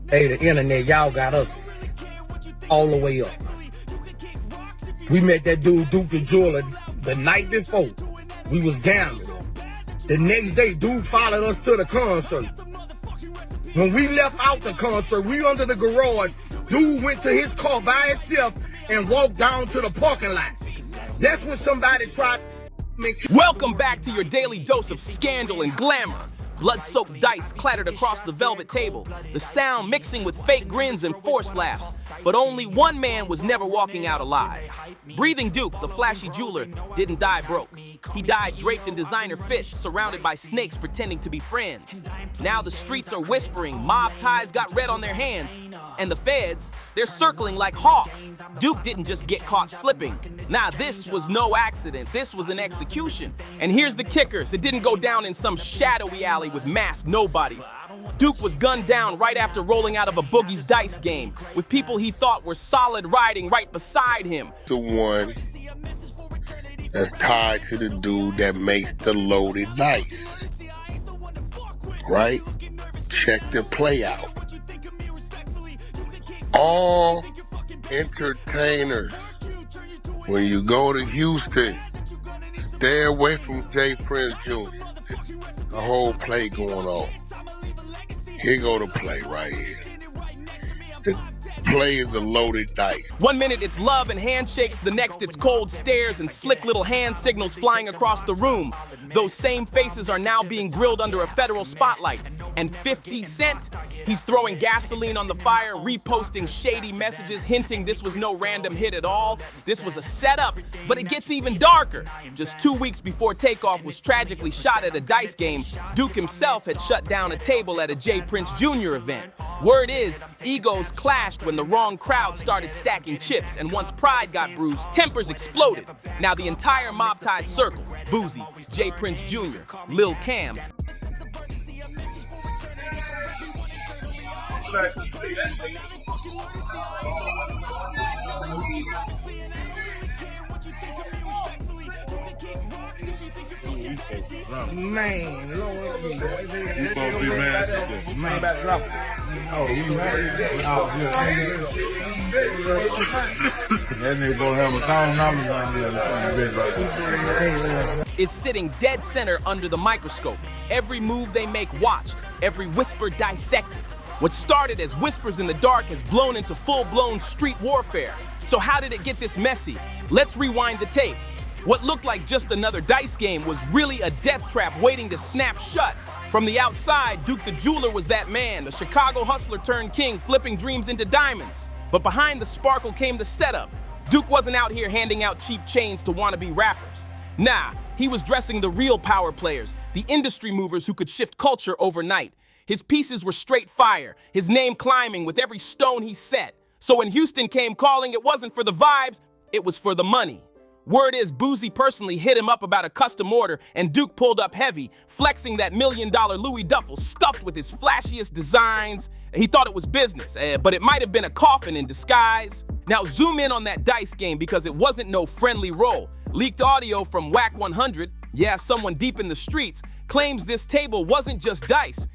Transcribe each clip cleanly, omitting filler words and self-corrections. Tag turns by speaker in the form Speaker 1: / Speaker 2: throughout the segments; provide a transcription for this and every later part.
Speaker 1: Hey, the internet, y'all got us all the way up. We met that dude, Duke the Jeweler, the night before. We was gambling. The next day, dude followed us to the concert. When we left out the concert, we under the garage. Dude went to his car by himself and walked down to the parking lot. That's when somebody tried to make...
Speaker 2: Welcome back to your daily dose of scandal and glamour. Blood-soaked dice clattered across the velvet table, the sound mixing with fake grins and forced laughs. But only one man was never walking out alive. Breathing Duke, the flashy jeweler, didn't die broke. He died draped in designer fits, surrounded by snakes pretending to be friends. Now the streets are whispering, mob ties got red on their hands, and the feds, they're circling like hawks. Duke didn't just get caught slipping. Nah, this was no accident. This was an execution. And here's the kickers. It didn't go down in some shadowy alley with masked nobodies. Duke was gunned down right after rolling out of a Boogie's dice game with people he thought were solid riding right beside him.
Speaker 3: The one that's tied to the dude that makes the loaded dice. Right? Check the play out. All entertainers, when you go to Houston, stay away from J. Prince Jr. The whole play going on. Here go the play right here. The play is a loaded dice.
Speaker 2: 1 minute it's love and handshakes, the next it's cold stares and slick little hand signals flying across the room. Those same faces are now being grilled under a federal spotlight. And 50 Cent, he's throwing gasoline on the fire, reposting shady messages, hinting this was no random hit at all. This was a setup, but it gets even darker. Just 2 weeks before Takeoff was tragically shot at a dice game, Duke himself had shut down a table at a J. Prince Jr. event. Word is, egos clashed when the wrong crowd started stacking chips, and once pride got bruised, tempers exploded. Now the entire mob ties circle. Boosie, J. Prince Jr., Lil Cam.
Speaker 1: Man, Lord,
Speaker 4: you supposed to be mad.
Speaker 1: man, about drop it. Oh, you mad? Oh, good.
Speaker 4: That nigga gonna have $1,000 on there.
Speaker 2: Is sitting dead center under the microscope. Every move they make watched, every whisper dissected. What started as whispers in the dark has blown into full-blown street warfare. So how did it get this messy? Let's rewind the tape. What looked like just another dice game was really a death trap waiting to snap shut. From the outside, Duke the Jeweler was that man, a Chicago hustler turned king, flipping dreams into diamonds. But behind the sparkle came the setup. Duke wasn't out here handing out cheap chains to wannabe rappers. Nah, he was dressing the real power players, the industry movers who could shift culture overnight. His pieces were straight fire, his name climbing with every stone he set. So when Houston came calling, it wasn't for the vibes, it was for the money. Word is Boosie personally hit him up about a custom order, and Duke pulled up heavy, flexing that $1 million Louis duffel stuffed with his flashiest designs. He thought it was business, but it might have been a coffin in disguise. Now zoom in on that dice game because it wasn't no friendly roll. Leaked audio from Whack 100, yeah, someone deep in the streets, claims this table wasn't just dice.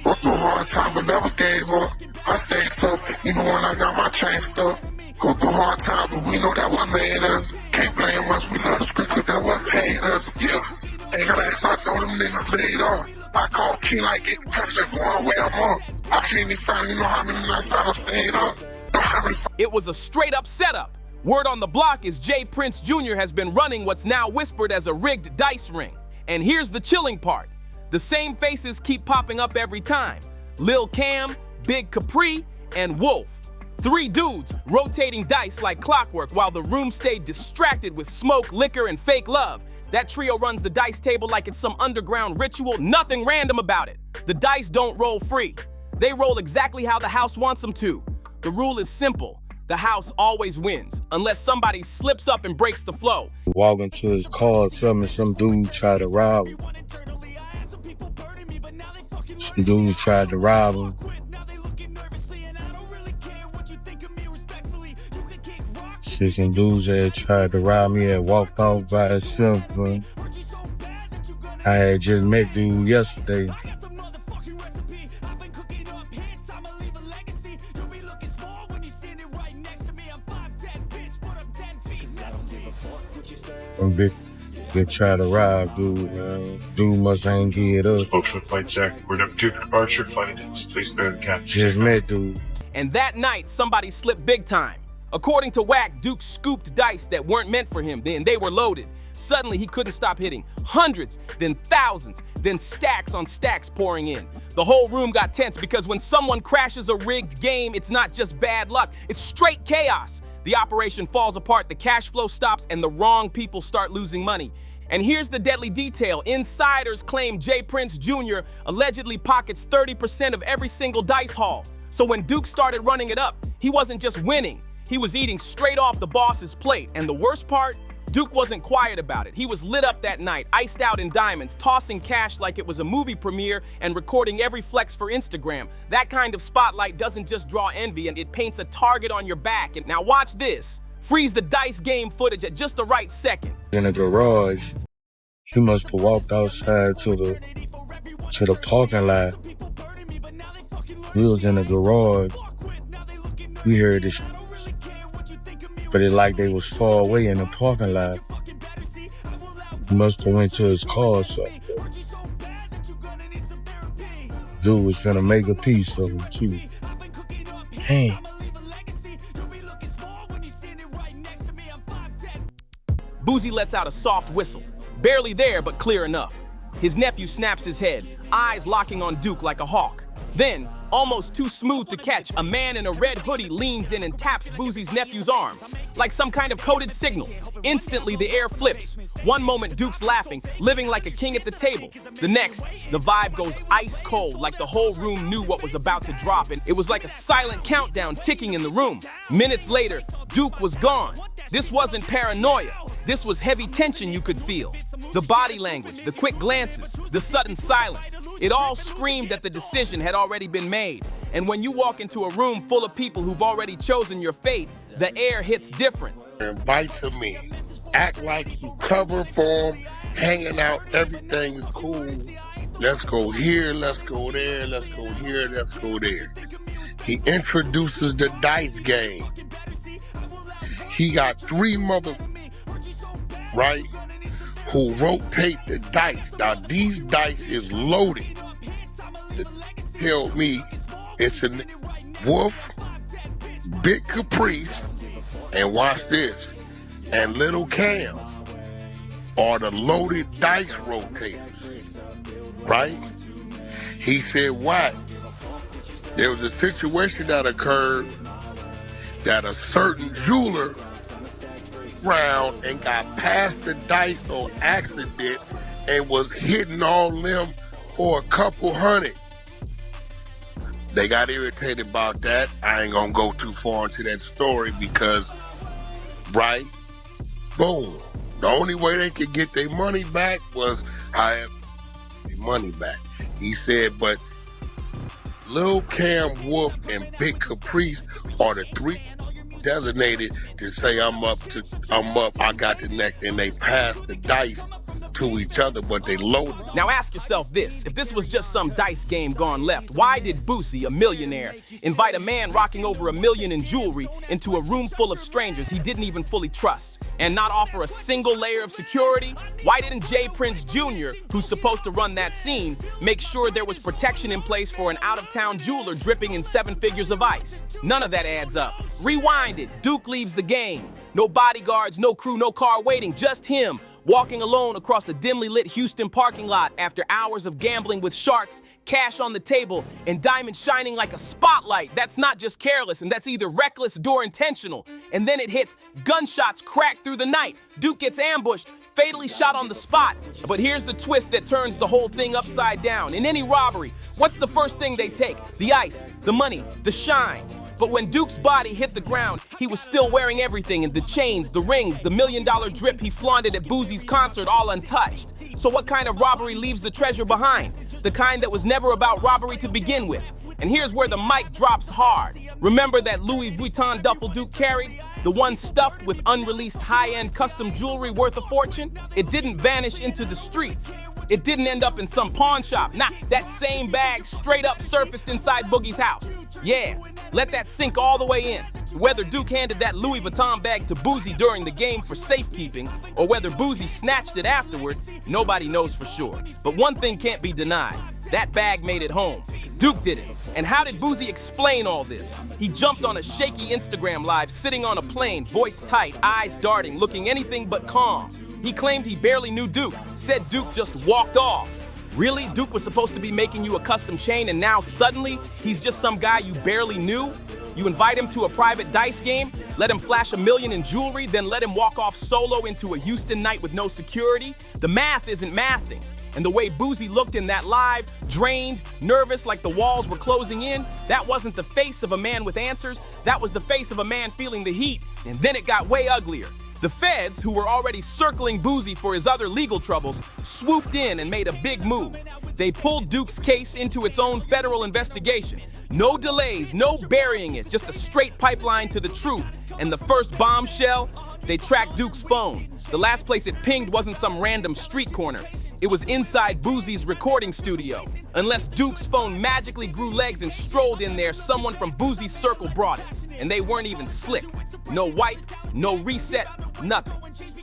Speaker 3: Went through a hard time but never gave up. I stayed tough, even when I got my chain stuck. Go through a hard time, but we know that what made us. Can't blame us, we love the script, cause that what paid us. Yeah, ain't glass, I know them niggas laid off. I call King like it, pressure going where I'm on. I can't even finally know how many nights I done stayed up.
Speaker 2: It was a straight up setup. Word on the block is J. Prince Jr. has been running what's now whispered as a rigged dice ring. And here's the chilling part. The same faces keep popping up every time. Lil Cam, Big Capri, and Wolf. 3 dudes rotating dice like clockwork while the room stayed distracted with smoke, liquor, and fake love. That trio runs the dice table like it's some underground ritual, nothing random about it. The dice don't roll free. They roll exactly how the house wants them to. The rule is simple. The house always wins, unless somebody slips up and breaks the flow.
Speaker 1: Walking to his car, some dude tried to rob him. Some dude tried to rob him. See some dudes that tried to rob me and walked off by itself, but I had just met dude yesterday. They try to rob dude, man. Dude must ain't get up.
Speaker 5: Folks for Flight Jack, we're up to departure, flight attendants, please bear the captain.
Speaker 1: Just met dude.
Speaker 2: And that night, somebody slipped big time. According to Wack, Duke scooped dice that weren't meant for him, then they were loaded. Suddenly, he couldn't stop hitting. Hundreds, then thousands, then stacks on stacks pouring in. The whole room got tense because when someone crashes a rigged game, it's not just bad luck, it's straight chaos. The operation falls apart, the cash flow stops, and the wrong people start losing money. And here's the deadly detail. Insiders claim J. Prince Jr. allegedly pockets 30% of every single dice haul. So when Duke started running it up, he wasn't just winning, he was eating straight off the boss's plate. And the worst part? Duke wasn't quiet about it. He was lit up that night, iced out in diamonds, tossing cash like it was a movie premiere and recording every flex for Instagram. That kind of spotlight doesn't just draw envy, and it paints a target on your back. And now watch this. Freeze the dice game footage at just the right second.
Speaker 1: In the garage, he must have walked outside to the parking lot. We was in the garage. We heard this, but it like they was far away in the parking lot. He must have went to his car or something. Dude was finna make a piece of him too. Hey.
Speaker 2: Boosie lets out a soft whistle. Barely there, but clear enough. His nephew snaps his head, eyes locking on Duke like a hawk. Then, almost too smooth to catch, a man in a red hoodie leans in and taps Boosie's nephew's arm, like some kind of coded signal. Instantly, the air flips. One moment, Duke's laughing, living like a king at the table. The next, the vibe goes ice cold, like the whole room knew what was about to drop, and it was like a silent countdown ticking in the room. Minutes later, Duke was gone. This wasn't paranoia. This was heavy tension you could feel. The body language, the quick glances, the sudden silence. It all screamed that the decision had already been made. And when you walk into a room full of people who've already chosen your fate, the air hits different.
Speaker 3: Invites him in. Act like you cover for him, hanging out, everything is cool. Let's go here, let's go there, let's go here, let's go there. He introduces the dice game. He got three right, who rotate the dice. Now these dice is loaded. Tell me it's a Wolf, Big Caprice, and watch this, and Little Cam are the loaded dice rotators, right? He said what? There was a situation that occurred that a certain jeweler round and got past the dice on accident and was hitting all them for a couple hundred. They got irritated about that. I ain't gonna go too far into that story because, right, boom. The only way they could get their money back was however their money back. He said, but Lil Cam, Wolf, and Big Caprice are the three designated to say I'm up, I got the next, and they pass the dice to each other, but they loaded.
Speaker 2: Now ask yourself this, if this was just some dice game gone left, why did Boosie, a millionaire, invite a man rocking over $1 million in jewelry into a room full of strangers he didn't even fully trust, and not offer a single layer of security? Why didn't J. Prince Jr., who's supposed to run that scene, make sure there was protection in place for an out-of-town jeweler dripping in 7 figures of ice? None of that adds up. Rewind it. Duke leaves the game. No bodyguards, no crew, no car waiting, just him, walking alone across a dimly lit Houston parking lot after hours of gambling with sharks, cash on the table, and diamonds shining like a spotlight. That's not just careless, and that's either reckless or intentional. And then it hits, gunshots crack through the night. Duke gets ambushed, fatally shot on the spot. But here's the twist that turns the whole thing upside down. In any robbery, what's the first thing they take? The ice, the money, the shine. But when Duke's body hit the ground, he was still wearing everything, and the chains, the rings, the $1 million drip he flaunted at Boosie's concert, all untouched. So what kind of robbery leaves the treasure behind? The kind that was never about robbery to begin with. And here's where the mic drops hard. Remember that Louis Vuitton duffel Duke carried? The one stuffed with unreleased high-end custom jewelry worth a fortune? It didn't vanish into the streets. It didn't end up in some pawn shop. Nah, that same bag straight up surfaced inside Boogie's house. Yeah, let that sink all the way in. Whether Duke handed that Louis Vuitton bag to Boosie during the game for safekeeping, or whether Boosie snatched it afterward, nobody knows for sure. But one thing can't be denied. That bag made it home. Duke did it. And how did Boosie explain all this? He jumped on a shaky Instagram live, sitting on a plane, voice tight, eyes darting, looking anything but calm. He claimed he barely knew Duke, said Duke just walked off. Really? Duke was supposed to be making you a custom chain and now suddenly he's just some guy you barely knew? You invite him to a private dice game, let him flash $1 million in jewelry, then let him walk off solo into a Houston night with no security? The math isn't mathing. And the way Boosie looked in that live, drained, nervous, like the walls were closing in, that wasn't the face of a man with answers, that was the face of a man feeling the heat. And then it got way uglier. The feds, who were already circling Boosie for his other legal troubles, swooped in and made a big move. They pulled Duke's case into its own federal investigation. No delays, no burying it, just a straight pipeline to the truth. And the first bombshell, they tracked Duke's phone. The last place it pinged wasn't some random street corner. It was inside Boosie's recording studio. Unless Duke's phone magically grew legs and strolled in there, someone from Boosie's circle brought it. And they weren't even slick. No wipe, no reset, nothing.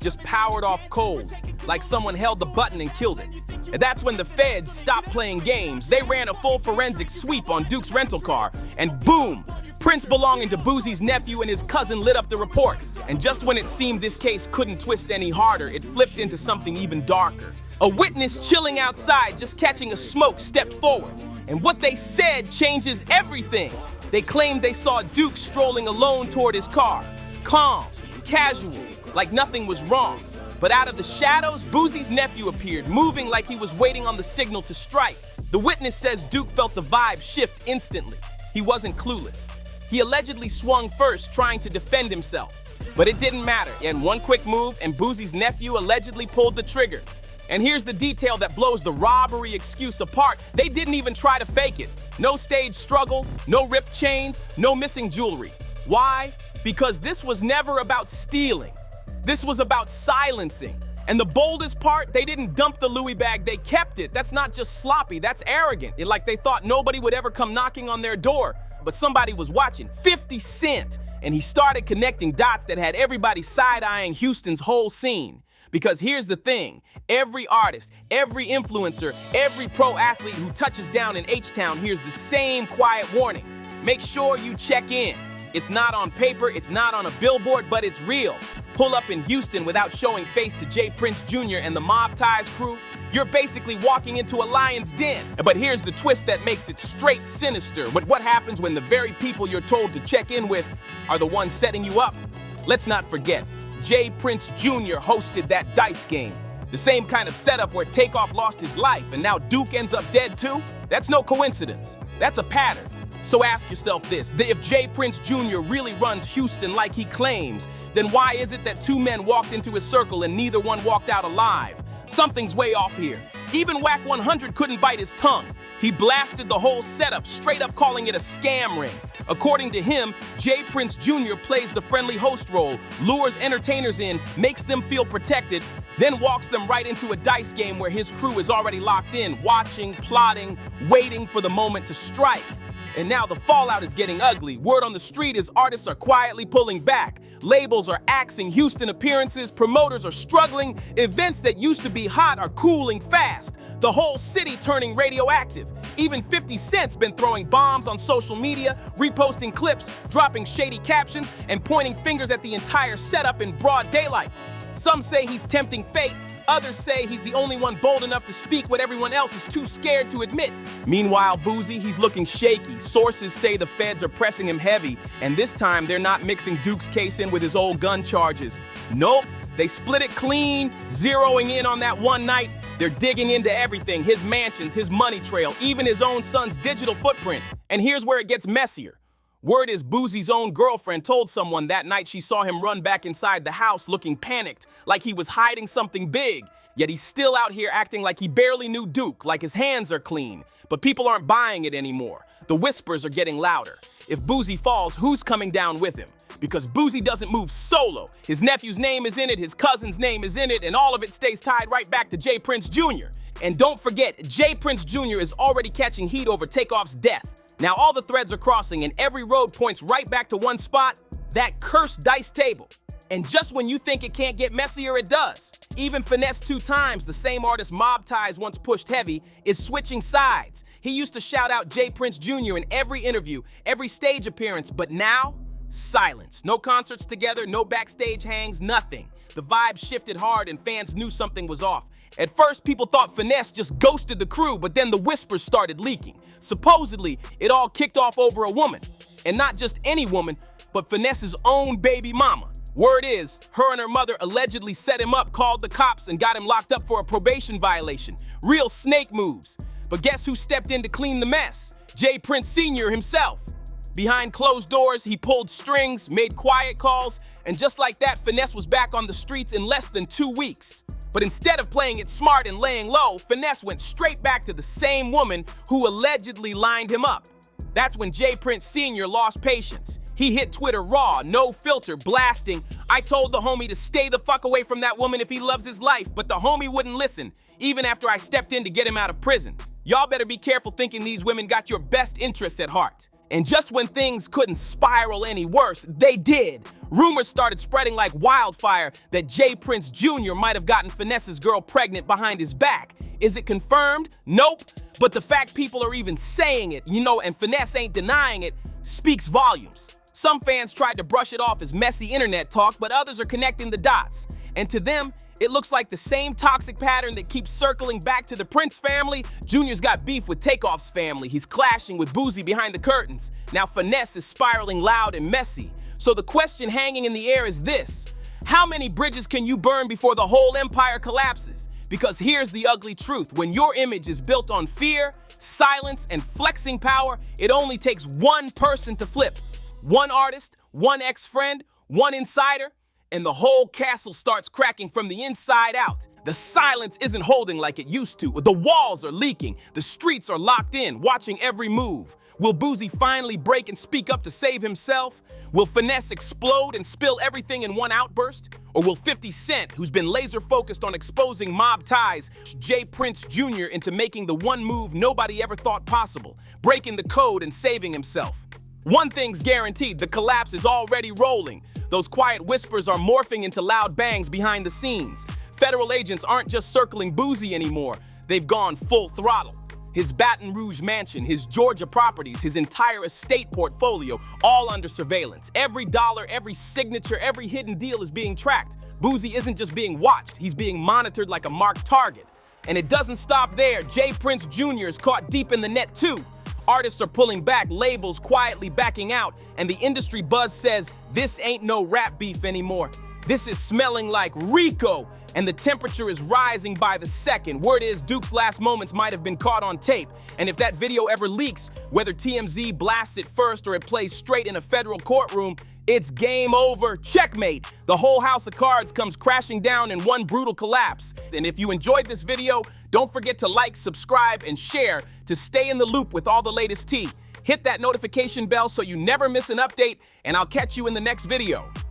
Speaker 2: Just powered off cold, like someone held the button and killed it. And that's when the feds stopped playing games. They ran a full forensic sweep on Duke's rental car, and boom! Prints belonging to Boosie's nephew and his cousin lit up the report. And just when it seemed this case couldn't twist any harder, it flipped into something even darker. A witness chilling outside, just catching a smoke, stepped forward. And what they said changes everything. They claimed they saw Duke strolling alone toward his car. Calm, casual, like nothing was wrong. But out of the shadows, Boosie's nephew appeared, moving like he was waiting on the signal to strike. The witness says Duke felt the vibe shift instantly. He wasn't clueless. He allegedly swung first, trying to defend himself. But it didn't matter, and one quick move, and Boosie's nephew allegedly pulled the trigger. And here's the detail that blows the robbery excuse apart. They didn't even try to fake it. No stage struggle, no ripped chains, no missing jewelry. Why? Because this was never about stealing. This was about silencing. And the boldest part, they didn't dump the Louis bag, they kept it. That's not just sloppy, that's arrogant. Like they thought nobody would ever come knocking on their door. But somebody was watching, 50 Cent. And he started connecting dots that had everybody side-eyeing Houston's whole scene. Because here's the thing, every artist, every influencer, every pro athlete who touches down in H-Town hears the same quiet warning. Make sure you check in. It's not on paper, it's not on a billboard, but it's real. Pull up in Houston without showing face to J. Prince Jr. and the Mob Ties crew, you're basically walking into a lion's den. But here's the twist that makes it straight sinister. But what happens when the very people you're told to check in with are the ones setting you up? Let's not forget, J. Prince Jr. hosted that dice game. The same kind of setup where Takeoff lost his life and now Duke ends up dead too? That's no coincidence. That's a pattern. So ask yourself this, if J. Prince Jr. really runs Houston like he claims, then why is it that two men walked into his circle and neither one walked out alive? Something's way off here. Even Whack 100 couldn't bite his tongue. He blasted the whole setup, straight up calling it a scam ring. According to him, J. Prince Jr. plays the friendly host role, lures entertainers in, makes them feel protected, then walks them right into a dice game where his crew is already locked in, watching, plotting, waiting for the moment to strike. And now the fallout is getting ugly. Word on the street is artists are quietly pulling back. Labels are axing Houston appearances, promoters are struggling, events that used to be hot are cooling fast. The whole city turning radioactive. Even 50 Cent's been throwing bombs on social media, reposting clips, dropping shady captions, and pointing fingers at the entire setup in broad daylight. Some say he's tempting fate, others say he's the only one bold enough to speak what everyone else is too scared to admit. Meanwhile, Boosie, he's looking shaky. Sources say the feds are pressing him heavy, and this time they're not mixing Duke's case in with his old gun charges. Nope, they split it clean, zeroing in on that one night. They're digging into everything, his mansions, his money trail, even his own son's digital footprint. And here's where it gets messier. Word is Boosie's own girlfriend told someone that night she saw him run back inside the house looking panicked, like he was hiding something big. Yet he's still out here acting like he barely knew Duke, like his hands are clean. But people aren't buying it anymore. The whispers are getting louder. If Boosie falls, who's coming down with him? because Boosie doesn't move solo. His nephew's name is in it, his cousin's name is in it, and all of it stays tied right back to J. Prince Jr. And don't forget, J. Prince Jr. is already catching heat over Takeoff's death. Now all the threads are crossing and every road points right back to one spot, that cursed dice table. And just when you think it can't get messier, it does. Even Finesse 2 Times, the same artist Mob Ties once pushed heavy, is switching sides. He used to shout out J. Prince Jr. in every interview, every stage appearance, but now, silence. No concerts together, no backstage hangs, nothing. The vibe shifted hard and fans knew something was off. At first, people thought Finesse just ghosted the crew, but then the whispers started leaking. Supposedly, it all kicked off over a woman. And not just any woman, but Finesse's own baby mama. Word is, her and her mother allegedly set him up, called the cops, and got him locked up for a probation violation. Real snake moves. But guess who stepped in to clean the mess? J. Prince Sr. himself. Behind closed doors, he pulled strings, made quiet calls, and just like that, Finesse was back on the streets in less than 2 weeks. But instead of playing it smart and laying low, Finesse went straight back to the same woman who allegedly lined him up. That's when J. Prince Sr. lost patience. He hit Twitter raw, no filter, blasting, "I told the homie to stay the fuck away from that woman if he loves his life, but the homie wouldn't listen, even after I stepped in to get him out of prison. Y'all better be careful thinking these women got your best interests at heart." And just when things couldn't spiral any worse, they did. Rumors started spreading like wildfire that J. Prince Jr. might have gotten Finesse's girl pregnant behind his back. Is it confirmed? Nope. But the fact people are even saying it, and Finesse ain't denying it, speaks volumes. Some fans tried to brush it off as messy internet talk, but others are connecting the dots. And to them, it looks like the same toxic pattern that keeps circling back to the Prince family. Junior's got beef with Takeoff's family. He's clashing with Boosie behind the curtains. Now Finesse is spiraling loud and messy. So the question hanging in the air is this: how many bridges can you burn before the whole empire collapses? Because here's the ugly truth. When your image is built on fear, silence, and flexing power, it only takes one person to flip. One artist, one ex-friend, one insider, and the whole castle starts cracking from the inside out. The silence isn't holding like it used to. The walls are leaking. The streets are locked in, watching every move. Will Boosie finally break and speak up to save himself? Will Finesse explode and spill everything in one outburst? Or will 50 Cent, who's been laser focused on exposing Mob Ties, J. Prince Jr. into making the one move nobody ever thought possible, breaking the code and saving himself? One thing's guaranteed, the collapse is already rolling. Those quiet whispers are morphing into loud bangs behind the scenes. Federal agents aren't just circling Boosie anymore, they've gone full throttle. His Baton Rouge mansion, his Georgia properties, his entire estate portfolio, all under surveillance. Every dollar, every signature, every hidden deal is being tracked. Boosie isn't just being watched, he's being monitored like a marked target. And it doesn't stop there. J. Prince Jr. is caught deep in the net too. Artists are pulling back, labels quietly backing out, and the industry buzz says, this ain't no rap beef anymore. This is smelling like Rico, and the temperature is rising by the second. Word is Duke's last moments might have been caught on tape, and if that video ever leaks, whether TMZ blasts it first or it plays straight in a federal courtroom, it's game over, checkmate. The whole house of cards comes crashing down in one brutal collapse. And if you enjoyed this video, don't forget to like, subscribe, and share to stay in the loop with all the latest tea. Hit that notification bell so you never miss an update, and I'll catch you in the next video.